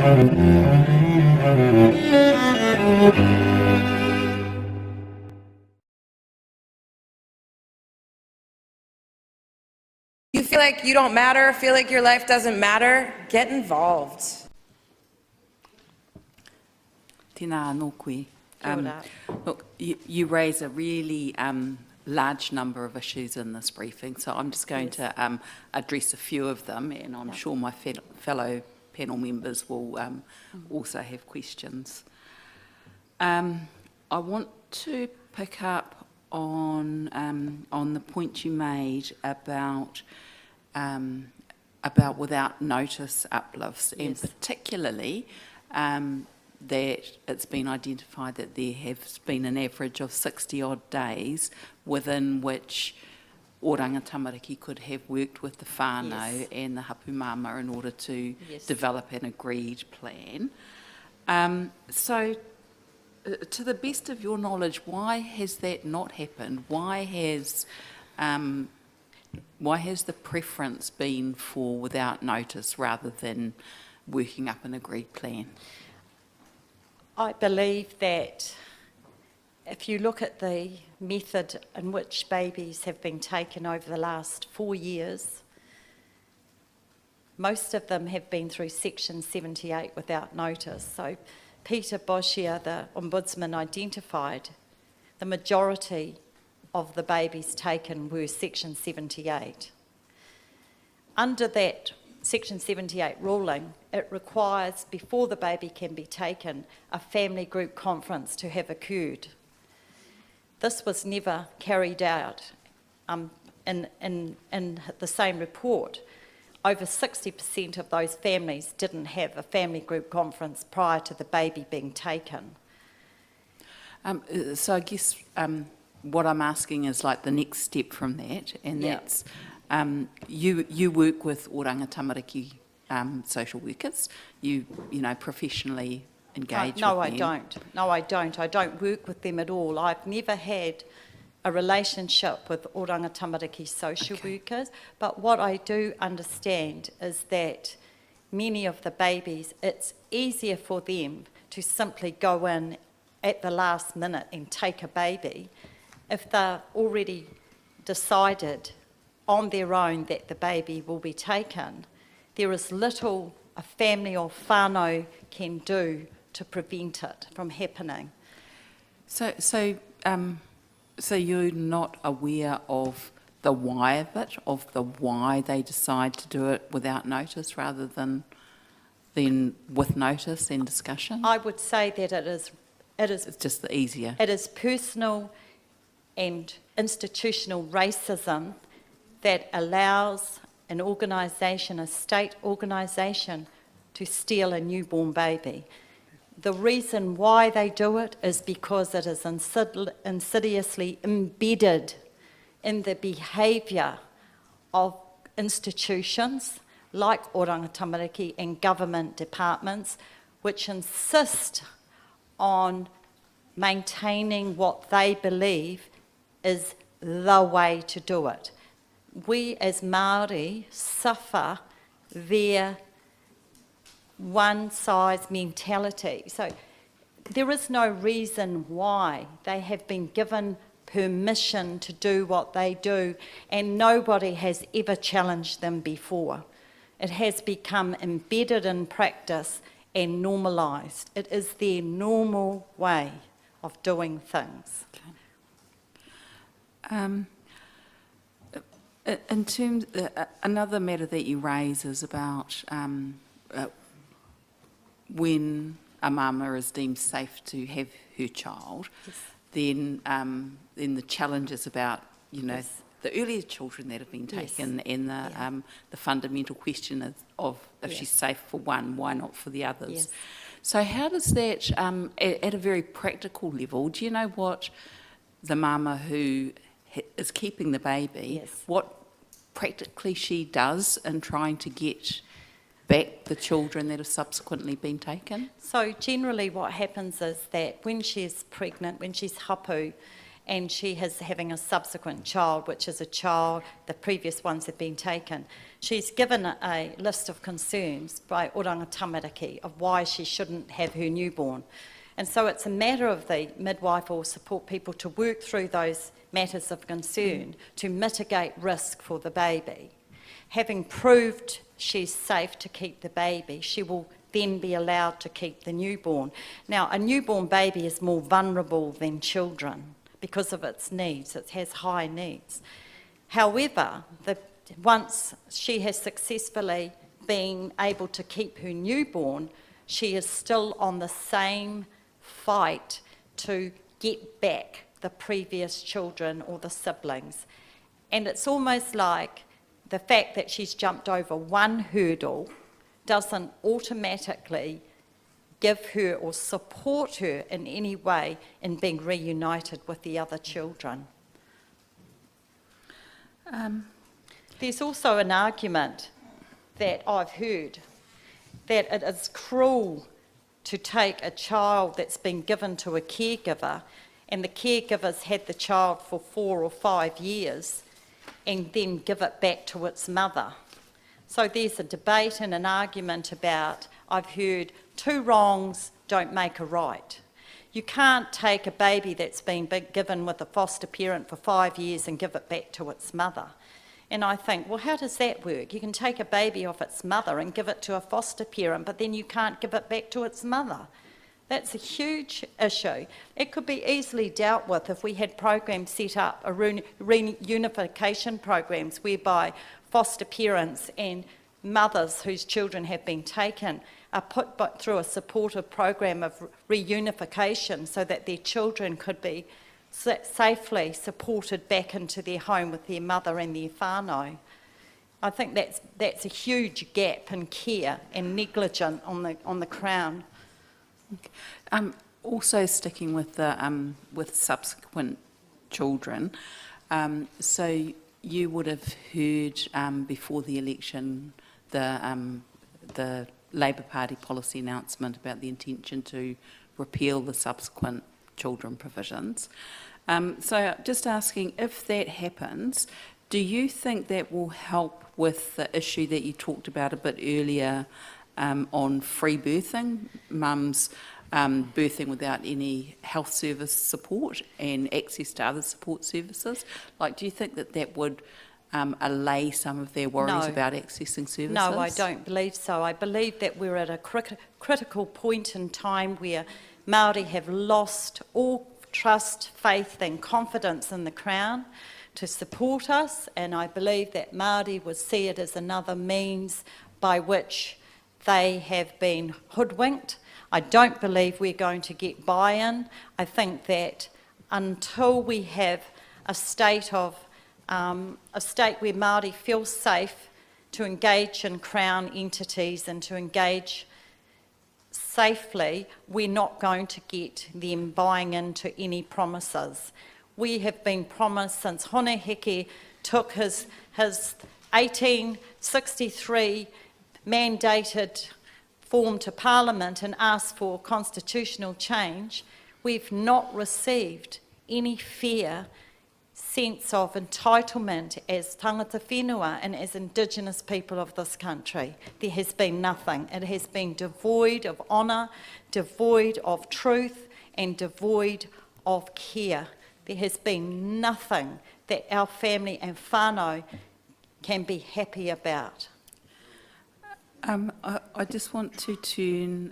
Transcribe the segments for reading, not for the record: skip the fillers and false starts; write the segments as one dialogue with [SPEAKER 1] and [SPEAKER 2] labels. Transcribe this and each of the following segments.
[SPEAKER 1] You feel like you don't matter, feel like your life doesn't matter, get involved.
[SPEAKER 2] Tēnā anō koe.
[SPEAKER 1] Kia ora.
[SPEAKER 2] Look, you raise a really large number of issues in this briefing, so I'm just going to address a few of them, and I'm sure my fellow panel members will also have questions. I want to pick up on the point you made about without notice uplifts, and particularly that it's been identified that there has been an average of 60-odd days within which Oranga Tamariki could have worked with the whānau and the hapu mama in order to develop an agreed plan. So, to the best of your knowledge, why has that not happened? Why has the preference been for without notice rather than working up an agreed plan?
[SPEAKER 3] I believe that if you look at the method in which babies have been taken over the last 4 years, most of them have been through Section 78 without notice. So Peter Boschia, the Ombudsman, identified the majority of the babies taken were Section 78. Under that Section 78 ruling, it requires, before the baby can be taken, a family group conference to have occurred. This was never carried out in the same report. Over 60% of those families didn't have a family group conference prior to the baby being taken.
[SPEAKER 2] So I guess what I'm asking is like the next step from that, and that's you work with Oranga Tamariki social workers. You know, professionally engage with them.
[SPEAKER 3] No, I don't. No, I don't. I don't work with them at all. I've never had a relationship with Oranga Tamariki social workers, but what I do understand is that many of the babies, it's easier for them to simply go in at the last minute and take a baby if they're already decided on their own that the baby will be taken. There is little a family or whānau can do to prevent it from happening.
[SPEAKER 2] So you're not aware of the why of it, of the why they decide to do it without notice rather than with notice and discussion?
[SPEAKER 3] I would say that it is
[SPEAKER 2] it's just the easier.
[SPEAKER 3] It is personal and institutional racism that allows an organisation, a state organisation, to steal a newborn baby. The reason why they do it is because it is insidiously embedded in the behaviour of institutions like Oranga Tamariki and government departments, which insist on maintaining what they believe is the way to do it. We as Maori suffer their one-size mentality. So there is no reason why they have been given permission to do what they do, and nobody has ever challenged them before. It has become embedded in practice and normalised. It is their normal way of doing things.
[SPEAKER 2] Okay. In terms, another matter that you raise is about when a mama is deemed safe to have her child, then the challenges about the earlier children that have been taken, and the fundamental question of if she's safe for one, why not for the others?
[SPEAKER 3] Yes.
[SPEAKER 2] So how does that, at a very practical level, do you know what the mama who is keeping the baby, what practically she does in trying to get back the children that have subsequently been taken?
[SPEAKER 3] So generally what happens is that when she's pregnant, when she's hapu, and she is having a subsequent child, which is a child, the previous ones have been taken. She's given a list of concerns by Oranga Tamariki of why she shouldn't have her newborn. And so it's a matter of the midwife or support people to work through those matters of concern to mitigate risk for the baby. Having proved she's safe to keep the baby, she will then be allowed to keep the newborn. Now, a newborn baby is more vulnerable than children because of its needs. It has high needs. However, once she has successfully been able to keep her newborn, she is still on the same fight to get back the previous children or the siblings. And it's almost like the fact that she's jumped over one hurdle doesn't automatically give her or support her in any way in being reunited with the other children. There's also an argument that I've heard that it is cruel to take a child that's been given to a caregiver and the caregiver's had the child for 4 or 5 years and then give it back to its mother. So there's a debate and an argument about, I've heard, 2 wrongs don't make a right. You can't take a baby that's been given with a foster parent for 5 years and give it back to its mother. And I think, well, how does that work? You can take a baby off its mother and give it to a foster parent, but then you can't give it back to its mother. That's a huge issue. It could be easily dealt with if we had programs set up, reunification programs, whereby foster parents and mothers whose children have been taken are put through a supportive program of reunification so that their children could be safely supported back into their home with their mother and their whānau. I think that's a huge gap in care and negligence on the Crown.
[SPEAKER 2] Also sticking with the with subsequent children, so you would have heard before the election the Labour Party policy announcement about the intention to repeal the subsequent children provisions. So just asking, if that happens, do you think that will help with the issue that you talked about a bit earlier on free birthing, mums birthing without any health service support and access to other support services? Like, do you think that that would allay some of their worries about accessing services?
[SPEAKER 3] No, I don't believe so. I believe that we're at a critical point in time where Māori have lost all trust, faith and confidence in the Crown to support us, and I believe that Māori would see it as another means by which they have been hoodwinked. I don't believe we're going to get buy-in. I think that until we have a state where Māori feel safe to engage in Crown entities and to engage safely, we're not going to get them buying into any promises. We have been promised since Hone Heke took his 1863 mandated form to Parliament and asked for constitutional change. We've not received any fair sense of entitlement as tangata whenua and as Indigenous people of this country. There has been nothing. It has been devoid of honour, devoid of truth and devoid of care. There has been nothing that our family and whānau can be happy about.
[SPEAKER 2] I just want to turn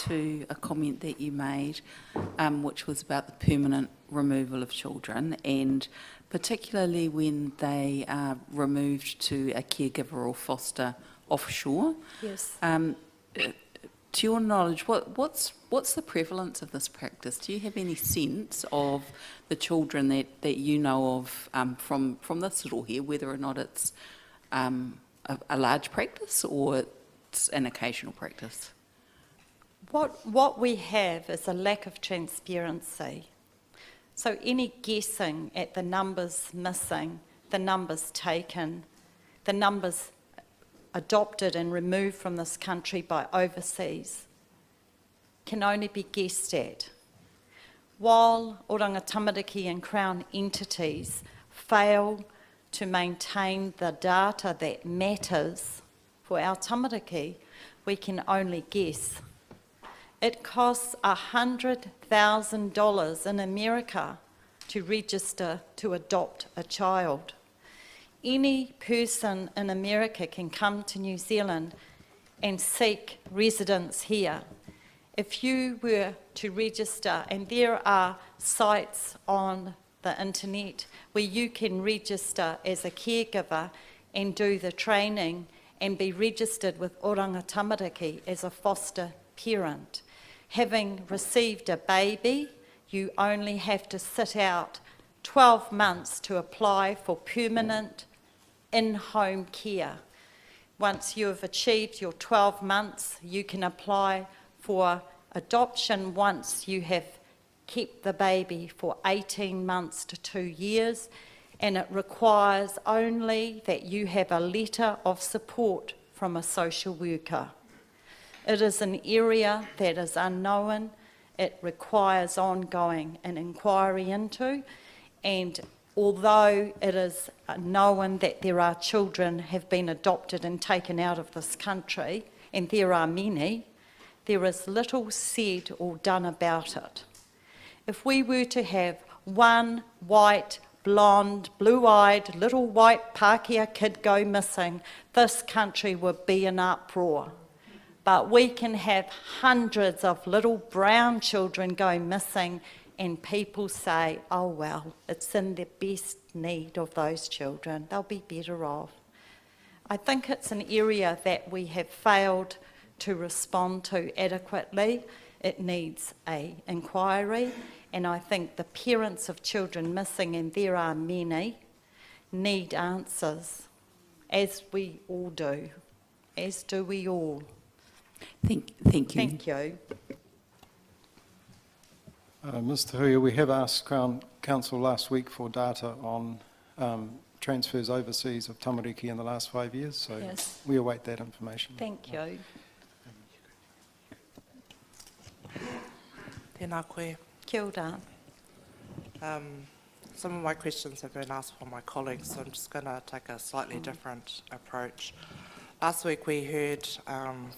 [SPEAKER 2] to a comment that you made, which was about the permanent removal of children, and particularly when they are removed to a caregiver or foster offshore.
[SPEAKER 3] Yes.
[SPEAKER 2] To your knowledge, what's the prevalence of this practice? Do you have any sense of the children that you know of from this little here, whether or not it's a large practice or it's an occasional practice?
[SPEAKER 3] What we have is a lack of transparency. So any guessing at the numbers missing, the numbers taken, the numbers adopted and removed from this country by overseas can only be guessed at. while Oranga Tamariki and Crown entities fail to maintain the data that matters for our tamariki, we can only guess. It costs $100,000 in America to register to adopt a child. Any person in America can come to New Zealand and seek residence here. If you were to register, and there are sites on the internet where you can register as a caregiver and do the training and be registered with Oranga Tamariki as a foster parent. Having received a baby, you only have to sit out 12 months to apply for permanent in-home care. Once you have achieved your 12 months, you can apply for adoption once you have kept the baby for 18 months to 2 years, and it requires only that you have a letter of support from a social worker. It is an area that is unknown. It requires ongoing an inquiry into, and although it is known that there are children have been adopted and taken out of this country, and there are many, there is little said or done about it. If we were to have one white, blonde, blue-eyed, little white Pākehā kid go missing, this country would be in uproar. But we can have hundreds of little brown children go missing, and people say, oh well, it's in the best need of those children. They'll be better off. I think it's an area that we have failed to respond to adequately. It needs an inquiry, and I think the parents of children missing, and there are many, need answers, as we all do, as do we all.
[SPEAKER 2] Thank you.
[SPEAKER 3] Thank you.
[SPEAKER 4] Ms. TeHuia, we have asked Crown Council last week for data on transfers overseas of tamariki in the last 5 years, so
[SPEAKER 3] Yes.
[SPEAKER 4] we await that information.
[SPEAKER 3] Thank you.
[SPEAKER 5] Tēnā koe.
[SPEAKER 3] Kia ora.
[SPEAKER 5] Some of my questions have been asked by my colleagues, so I'm just going to take a slightly different approach. Last week we heard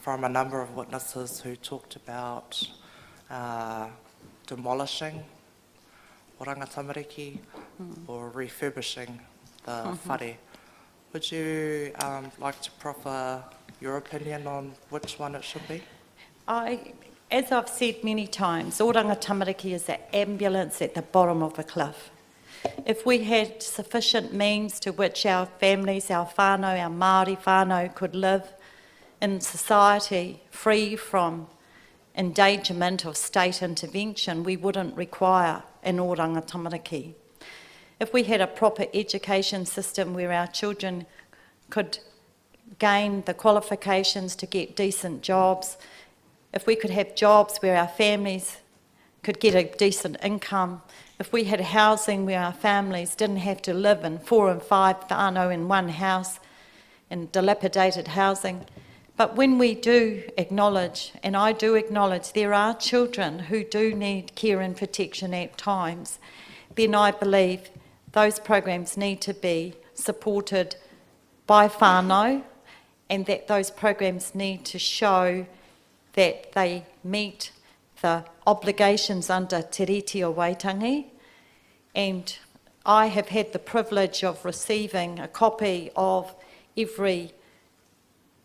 [SPEAKER 5] from a number of witnesses who talked about demolishing Oranga Tamariki or refurbishing the whare. Would you like to proffer your opinion on which one it should be?
[SPEAKER 3] As I've said many times, Oranga Tamariki is the ambulance at the bottom of the cliff. If we had sufficient means to which our families, our whānau, our Māori whānau could live in society free from endangerment of state intervention, we wouldn't require an Oranga Tamariki. If we had a proper education system where our children could gain the qualifications to get decent jobs, if we could have jobs where our families could get a decent income, if we had housing where our families didn't have to live in 4 and 5 whānau in one house in dilapidated housing. But when we do acknowledge, and I do acknowledge, there are children who do need care and protection at times, then I believe those programs need to be supported by whānau, and that those programs need to show that they meet the obligations under Te Reti o Waitangi. And I have had the privilege of receiving a copy of every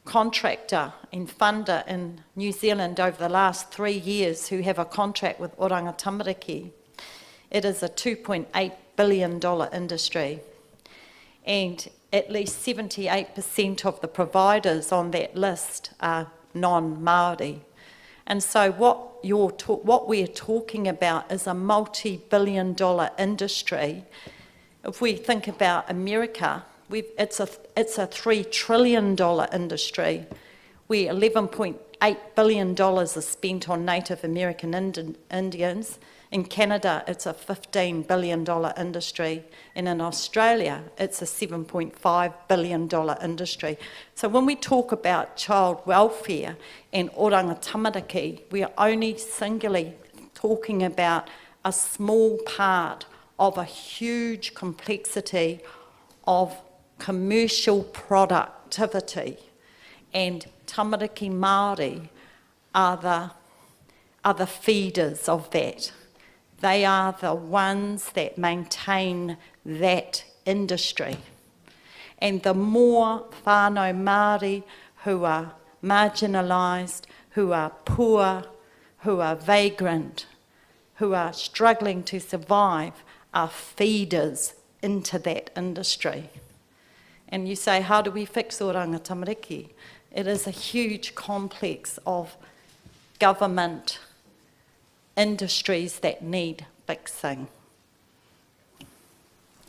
[SPEAKER 3] contractor and funder in New Zealand over the last 3 years who have a contract with Oranga Tamariki. It is a $2.8 billion industry, and at least 78% of the providers on that list are non-Māori. And so what we're talking about is a multi-billion-dollar industry. If we think about America, it's a $3 trillion industry, where $11.8 billion is spent on Native American Indians. In Canada, it's a $15 billion industry, and in Australia, it's a $7.5 billion industry. So when we talk about child welfare and Oranga Tamariki, we are only singularly talking about a small part of a huge complexity of commercial productivity, and tamariki Māori are the feeders of that. They are the ones that maintain that industry. And the more whānau Māori who are marginalised, who are poor, who are vagrant, who are struggling to survive, are feeders into that industry. And you say, how do we fix Oranga Tamariki? It is a huge complex of government industries that need fixing.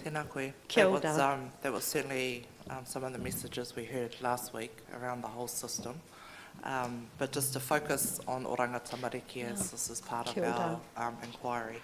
[SPEAKER 5] Tēnā koe.
[SPEAKER 3] Kia
[SPEAKER 5] That
[SPEAKER 3] ora.
[SPEAKER 5] was certainly some of the messages we heard last week around the whole system. But just to focus on Oranga Tamariki, as this is part of
[SPEAKER 3] Kia ora.
[SPEAKER 5] our inquiry.